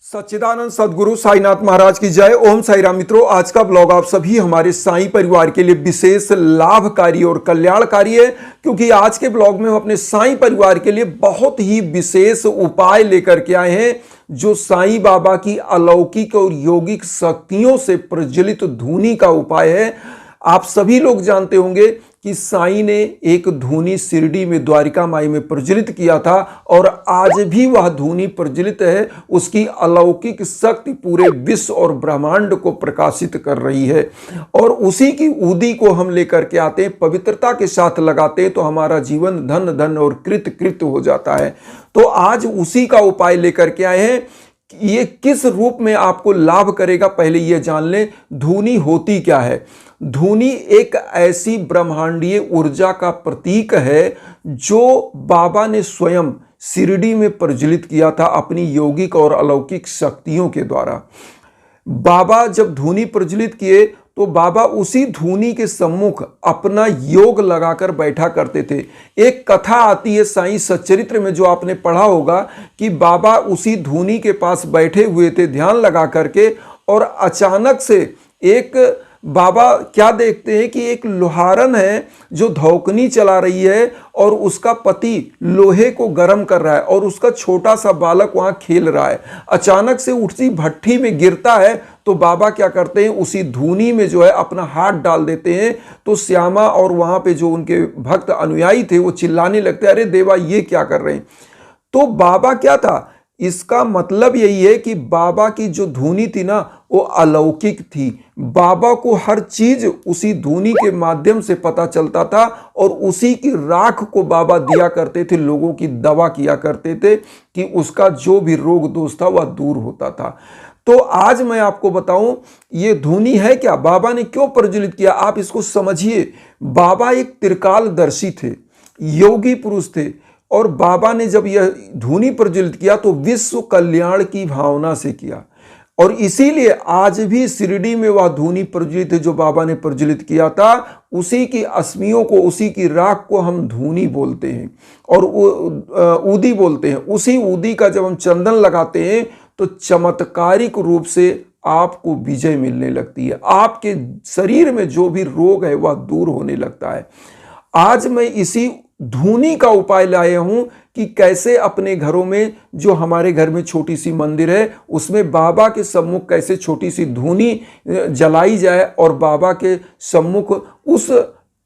सच्चिदानंद सदगुरु साईनाथ महाराज की जय। ओम साई राम। मित्रों, आज का ब्लॉग आप सभी हमारे साईं परिवार के लिए विशेष लाभकारी और कल्याणकारी है, क्योंकि आज के ब्लॉग में हम अपने साईं परिवार के लिए बहुत ही विशेष उपाय लेकर के आए हैं, जो साईं बाबा की अलौकिक और योगिक शक्तियों से प्रज्वलित धूनी का उपाय है। आप सभी लोग जानते होंगे कि साईं ने एक धूनी शिरडी में द्वारिका माई में प्रज्वलित किया था और आज भी वह धूनी प्रज्वलित है। उसकी अलौकिक शक्ति पूरे विश्व और ब्रह्मांड को प्रकाशित कर रही है और उसी की ऊदी को हम लेकर के आते हैं, पवित्रता के साथ लगाते हैं तो हमारा जीवन धन धन और कृत कृत हो जाता है। तो आज उसी का उपाय लेकर के आए हैं। ये किस रूप में आपको लाभ करेगा, पहले ये जान लें। धूनी होती क्या है? धूनी एक ऐसी ब्रह्मांडीय ऊर्जा का प्रतीक है जो बाबा ने स्वयं शिरडी में प्रज्वलित किया था अपनी यौगिक और अलौकिक शक्तियों के द्वारा। बाबा जब धूनी प्रज्वलित किए तो बाबा उसी धूनी के सम्मुख अपना योग लगाकर बैठा करते थे। एक कथा आती है साईं सच्चरित्र में, जो आपने पढ़ा होगा कि बाबा उसी धूनी के पास बैठे हुए थे ध्यान लगा करके, और अचानक से एक बाबा क्या देखते हैं कि एक लोहारन है जो धौकनी चला रही है और उसका पति लोहे को गर्म कर रहा है और उसका छोटा सा बालक वहां खेल रहा है। अचानक से उसी भट्ठी में गिरता है तो बाबा क्या करते हैं, उसी धूनी में जो है अपना हाथ डाल देते हैं। तो श्यामा और वहां पे जो उनके भक्त अनुयायी थे वो चिल्लाने लगते हैं, अरे देवा ये क्या कर रहे हैं। तो बाबा क्या था, इसका मतलब यही है कि बाबा की जो धूनी थी ना वो अलौकिक थी। बाबा को हर चीज उसी धूनी के माध्यम से पता चलता था और उसी की राख को बाबा दिया करते थे, लोगों की दवा किया करते थे कि उसका जो भी रोग दोष था वह दूर होता था। तो आज मैं आपको बताऊं ये धूनी है क्या, बाबा ने क्यों प्रज्वलित किया, आप इसको समझिए। बाबा एक त्रिकालदर्शी थे, योगी पुरुष थे, और बाबा ने जब यह धूनी प्रज्वलित किया तो विश्व कल्याण की भावना से किया, और इसीलिए आज भी शिरडी में वह धूनी प्रज्वलित है जो बाबा ने प्रज्वलित किया था। उसी की अस्मियों को, उसी की राख को हम धूनी बोलते हैं और ऊदी बोलते हैं। उसी ऊदी का जब हम चंदन लगाते हैं तो चमत्कारिक रूप से आपको विजय मिलने लगती है, आपके शरीर में जो भी रोग है वह दूर होने लगता है। आज मैं इसी धूनी का उपाय लाया हूं कि कैसे अपने घरों में, जो हमारे घर में छोटी सी मंदिर है उसमें बाबा के सम्मुख कैसे छोटी सी धूनी जलाई जाए और बाबा के सम्मुख उस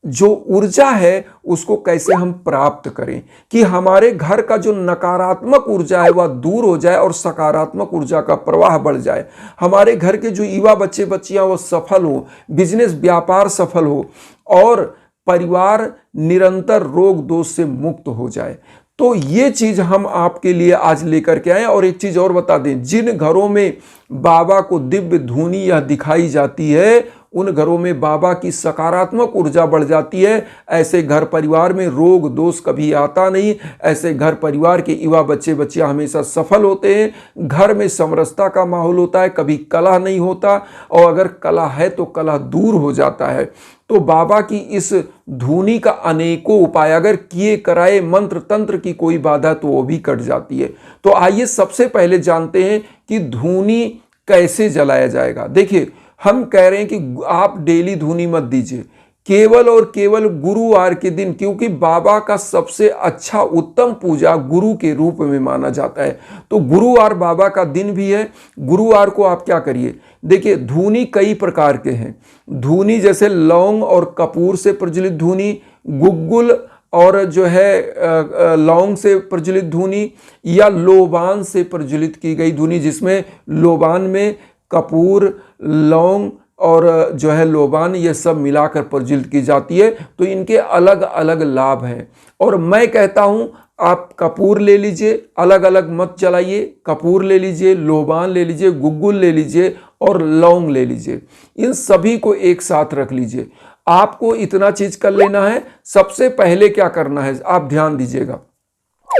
जो ऊर्जा है उसको कैसे हम प्राप्त करें कि हमारे घर का जो नकारात्मक ऊर्जा है वह दूर हो जाए और सकारात्मक ऊर्जा का प्रवाह बढ़ जाए। हमारे घर के जो युवा बच्चे बच्चियां वो सफल हो, बिजनेस व्यापार सफल हो और परिवार निरंतर रोग दोष से मुक्त हो जाए। तो ये चीज हम आपके लिए आज लेकर के आए। और एक चीज और बता दें, जिन घरों में बाबा को दिव्य धूनी यह दिखाई जाती है उन घरों में बाबा की सकारात्मक ऊर्जा बढ़ जाती है। ऐसे घर परिवार में रोग दोष कभी आता नहीं। ऐसे घर परिवार के युवा बच्चे बच्चियां हमेशा सफल होते हैं। घर में समरसता का माहौल होता है, कभी कलह नहीं होता, और अगर कलह है तो कलह दूर हो जाता है। तो बाबा की इस धूनी का अनेकों उपाय अगर किए कराए, मंत्र तंत्र की कोई बाधा तो वो भी कट जाती है। तो आइए सबसे पहले जानते हैं कि धूनी कैसे जलाया जाएगा। देखिए, हम कह रहे हैं कि आप डेली धूनी मत दीजिए, केवल और केवल गुरुवार के दिन, क्योंकि बाबा का सबसे अच्छा उत्तम पूजा गुरु के रूप में माना जाता है। तो गुरुवार बाबा का दिन भी है। गुरुवार को आप क्या करिए, देखिए धूनी कई प्रकार के हैं। धूनी जैसे लौंग और कपूर से प्रज्वलित धूनी, गुग्गुल और जो है लौंग से प्रज्वलित धूनी, या लोबान से प्रज्वलित की गई धूनी, जिसमें लोबान में कपूर, लौंग और जो है लोबान ये सब मिलाकर प्रज्वलित की जाती है। तो इनके अलग अलग लाभ हैं। और मैं कहता हूं आप कपूर ले लीजिए, अलग अलग मत जलाइए। कपूर ले लीजिए, लोबान ले लीजिए, गुग्गुल ले लीजिए और लौंग ले लीजिए। इन सभी को एक साथ रख लीजिए। आपको इतना चीज कर लेना है। सबसे पहले क्या करना है, आप ध्यान दीजिएगा।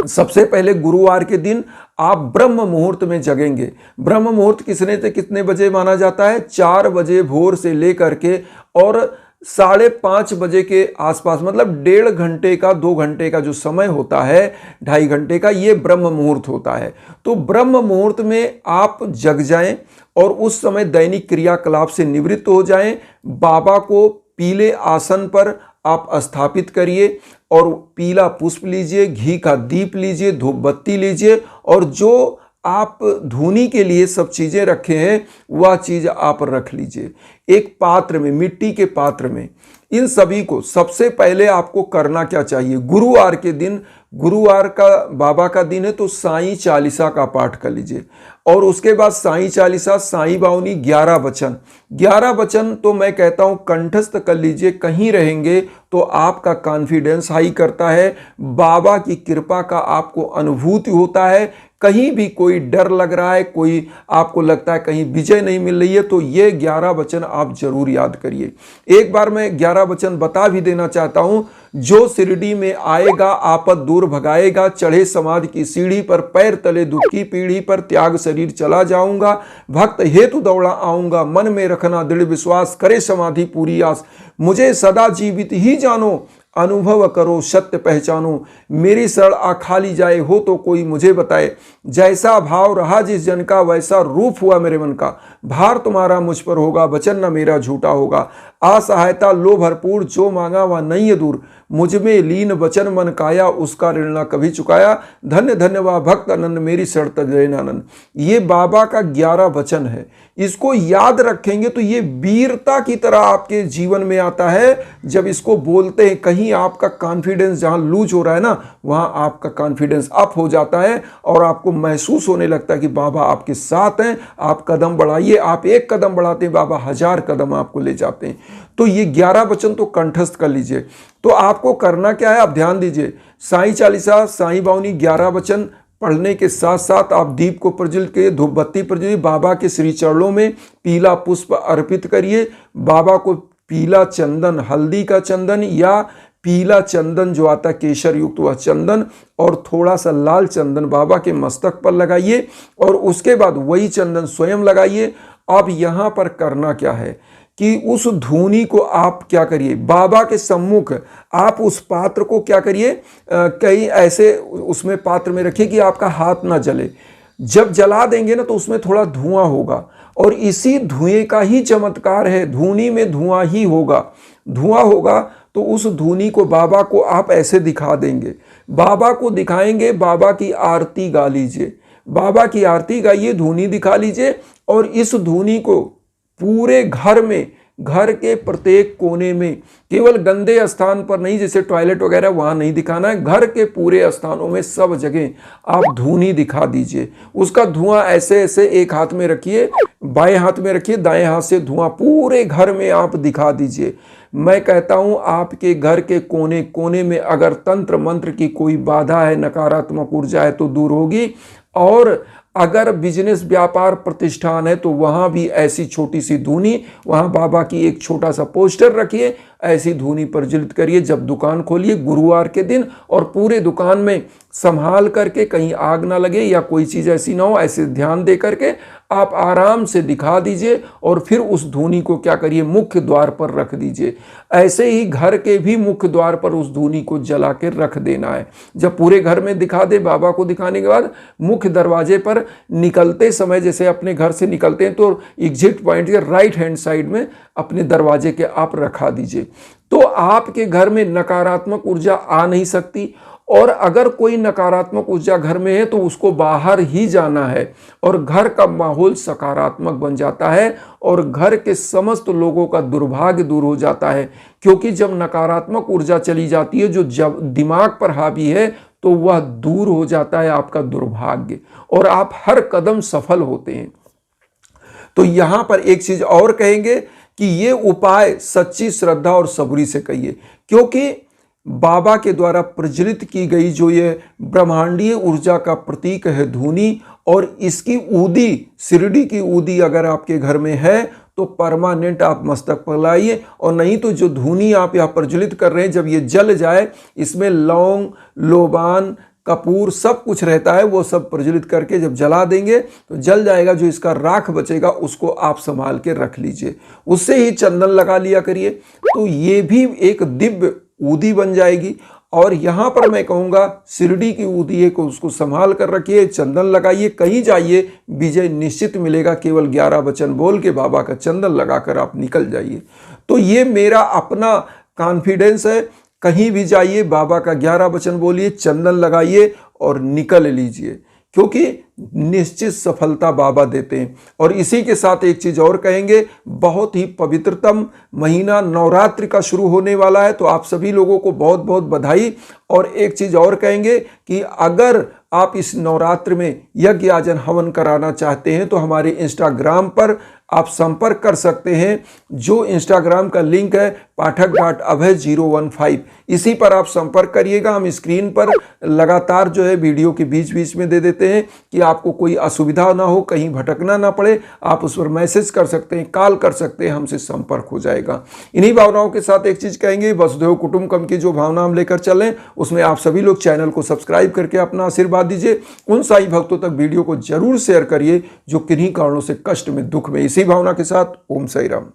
सबसे पहले गुरुवार के दिन आप ब्रह्म मुहूर्त में जगेंगे। ब्रह्म मुहूर्त कितने से कितने बजे माना जाता है? 4 बजे भोर से लेकर के और 5:30 बजे के आसपास, मतलब 1.5 घंटे का 2 घंटे का जो समय होता है, 2.5 घंटे का, ये ब्रह्म मुहूर्त होता है। तो ब्रह्म मुहूर्त में आप जग जाएं और उस समय दैनिक क्रियाकलाप से निवृत्त हो जाएं। बाबा को पीले आसन पर आप स्थापित करिए और पीला पुष्प लीजिए, घी का दीप लीजिए, धूप बत्ती लीजिए और जो आप धूनी के लिए सब चीज़ें रखे हैं वह चीज़ आप रख लीजिए एक पात्र में, मिट्टी के पात्र में। इन सभी को सबसे पहले आपको करना क्या चाहिए, गुरुवार के दिन, गुरुवार का बाबा का दिन है तो साईं चालीसा का पाठ कर लीजिए और उसके बाद साईं चालीसा, साईं बावनी, 11 वचन। 11 वचन तो मैं कहता हूँ कंठस्थ कर लीजिए, कहीं रहेंगे तो आपका कॉन्फिडेंस हाई करता है, बाबा की कृपा का आपको अनुभूति होता है। कहीं भी कोई डर लग रहा है, कोई आपको लगता है कहीं विजय नहीं मिल रही है, तो ये 11 वचन आप जरूर याद करिए। एक बार मैं 11 वचन बता भी देना चाहता हूं। जो शिरडी में आएगा आपद दूर भगाएगा, चढ़े समाधि की सीढ़ी पर, पैर तले दुख की पीढ़ी पर, त्याग शरीर चला जाऊंगा, भक्त हेतु दौड़ा आऊंगा, मन में रखना दृढ़ विश्वास, करे समाधि पूरी आस, मुझे सदा जीवित ही जानो, अनुभव करो सत्य पहचानो, मेरी शरण आ खाली जाए हो तो कोई मुझे बताए, जैसा भाव रहा जिस जन का वैसा रूप हुआ मेरे मन का, भार तुम्हारा मुझ पर होगा वचन न मेरा झूठा होगा, असहायता लो भरपूर जो मांगा वह नहीं है दूर, मुझ में लीन वचन मन काया उसका ऋण न कभी चुकाया, धन्य धन्य वह भक्त आनंद मेरी शरण तजैन आनंद। ये बाबा का 11 वचन है। इसको याद रखेंगे तो ये वीरता की तरह आपके जीवन में आता है। जब इसको बोलते हैं कहीं आपका कॉन्फिडेंस जहां लूज हो रहा है ना, वहां आपका कॉन्फिडेंस अप हो जाता है और आपको महसूस होने लगता है कि बाबा आपके साथ हैं। आप कदम बढ़ाइए, आप एक कदम बढ़ाते हैं बाबा 1000 कदम आपको ले जाते हैं। तो ये 11 वचन तो कंठस्थ कर लीजिए। तो आपको करना क्या है, आप ध्यान दीजिए। साईं चालीसा, साईं बावनी, 11 वचन पढ़ने के साथ साथ आप दीप को प्रज्वलित करिए, धूप बत्ती प्रज्वलित, बाबा के श्री चरणों में पीला पुष्प अर्पित करिए। बाबा को पीला चंदन, हल्दी का चंदन या पीला चंदन जो आता केसर युक्त वह चंदन और थोड़ा सा लाल चंदन बाबा के मस्तक पर लगाइए और उसके बाद वही चंदन स्वयं लगाइए। अब यहाँ पर करना क्या है कि उस धूनी को आप क्या करिए, बाबा के सम्मुख आप उस पात्र को क्या करिए, कहीं ऐसे उसमें पात्र में रखिए कि आपका हाथ ना जले। जब जला देंगे ना तो उसमें थोड़ा धुआं होगा और इसी धुएं का ही चमत्कार है, धूनी में धुआं ही होगा। धुआं होगा तो उस धूनी को बाबा को आप ऐसे दिखा देंगे, बाबा को दिखाएंगे, बाबा की आरती गा लीजिए, बाबा की आरती गाइए, धूनी दिखा लीजिए और इस धूनी को पूरे घर में, घर के प्रत्येक कोने में, केवल गंदे स्थान पर नहीं, जैसे टॉयलेट वगैरह वहां नहीं दिखाना है, घर के पूरे स्थानों में सब जगह आप धूनी दिखा दीजिए। उसका धुआं ऐसे ऐसे एक हाथ में रखिए, बाएं हाथ में रखिए, दाएं हाथ से धुआं पूरे घर में आप दिखा दीजिए। मैं कहता हूं आपके घर के कोने कोने में अगर तंत्र मंत्र की कोई बाधा है, नकारात्मक ऊर्जा है तो दूर होगी। और अगर बिजनेस, व्यापार, प्रतिष्ठान है तो वहां भी ऐसी छोटी सी धूनी, वहां बाबा की एक छोटा सा पोस्टर रखिए, ऐसी धूनी प्रज्वलित करिए। जब दुकान खोलिए गुरुवार के दिन और पूरे दुकान में संभाल करके, कहीं आग ना लगे या कोई चीज़ ऐसी ना हो, ऐसे ध्यान दे करके आप आराम से दिखा दीजिए और फिर उस धूनी को क्या करिए, मुख्य द्वार पर रख दीजिए। ऐसे ही घर के भी मुख्य द्वार पर उस धूनी को जला के रख देना है। जब पूरे घर में दिखा दे, बाबा को दिखाने के बाद मुख्य दरवाजे पर निकलते समय, जैसे अपने घर से निकलते हैं तो एग्जिट पॉइंट के राइट हैंड साइड में अपने दरवाजे के आप रखा दीजिए। तो आपके घर में नकारात्मक ऊर्जा आ नहीं सकती और अगर कोई नकारात्मक ऊर्जा घर में है तो उसको बाहर ही जाना है और घर का माहौल सकारात्मक बन जाता है और घर के समस्त लोगों का दुर्भाग्य दूर हो जाता है। क्योंकि जब नकारात्मक ऊर्जा चली जाती है जो जब दिमाग पर हावी है तो वह दूर हो जाता है आपका दुर्भाग्य और आप हर कदम सफल होते हैं। तो यहां पर एक चीज और कहेंगे कि ये उपाय सच्ची श्रद्धा और सबूरी से कहिए, क्योंकि बाबा के द्वारा प्रज्वलित की गई जो ये ब्रह्मांडीय ऊर्जा का प्रतीक है धूनी, और इसकी ऊदी, शिरडी की ऊदी अगर आपके घर में है तो परमानेंट आप मस्तक पर लाइए। और नहीं तो जो धूनी आप यहाँ प्रज्वलित कर रहे हैं, जब ये जल जाए इसमें लौंग, लोबान, कपूर सब कुछ रहता है, वो सब प्रज्वलित करके जब जला देंगे तो जल जाएगा। जो इसका राख बचेगा उसको आप संभाल के रख लीजिए, उससे ही चंदन लगा लिया करिए, तो ये भी एक दिव्य ऊदी बन जाएगी। और यहाँ पर मैं कहूँगा शिरडी की ऊदी है को उसको संभाल कर रखिए, चंदन लगाइए, कहीं जाइए विजय निश्चित मिलेगा। केवल 11 वचन बोल के बाबा का चंदन लगाकर आप निकल जाइए। तो ये मेरा अपना कॉन्फिडेंस है। कहीं भी जाइए बाबा का 11 वचन बोलिए, चंदन लगाइए और निकल लीजिए, क्योंकि निश्चित सफलता बाबा देते हैं। और इसी के साथ एक चीज और कहेंगे, बहुत ही पवित्रतम महीना नवरात्रि का शुरू होने वाला है, तो आप सभी लोगों को बहुत बहुत बधाई। और एक चीज और कहेंगे कि अगर आप इस नवरात्र में यज्ञ याजन हवन कराना चाहते हैं तो हमारे इंस्टाग्राम पर आप संपर्क कर सकते हैं। जो इंस्टाग्राम का लिंक है pathak.abhay015, इसी पर आप संपर्क करिएगा। हम स्क्रीन पर लगातार जो है वीडियो के बीच बीच में दे देते हैं कि आपको कोई असुविधा ना हो, कहीं भटकना ना पड़े। आप उस पर मैसेज कर सकते हैं, कॉल कर सकते हैं, हमसे संपर्क हो जाएगा। इन्हीं भावनाओं के साथ एक चीज कहेंगे, वसुधैव कुटुंबकम की जो भावना हम लेकर चलें उसमें आप सभी लोग चैनल को सब्सक्राइब करके अपना आशीर्वाद दीजिए। उन साई भक्तों तक वीडियो को जरूर शेयर करिए जो किन्हीं कारणों से कष्ट में, दुख में। इसी भावना के साथ ओम साई राम।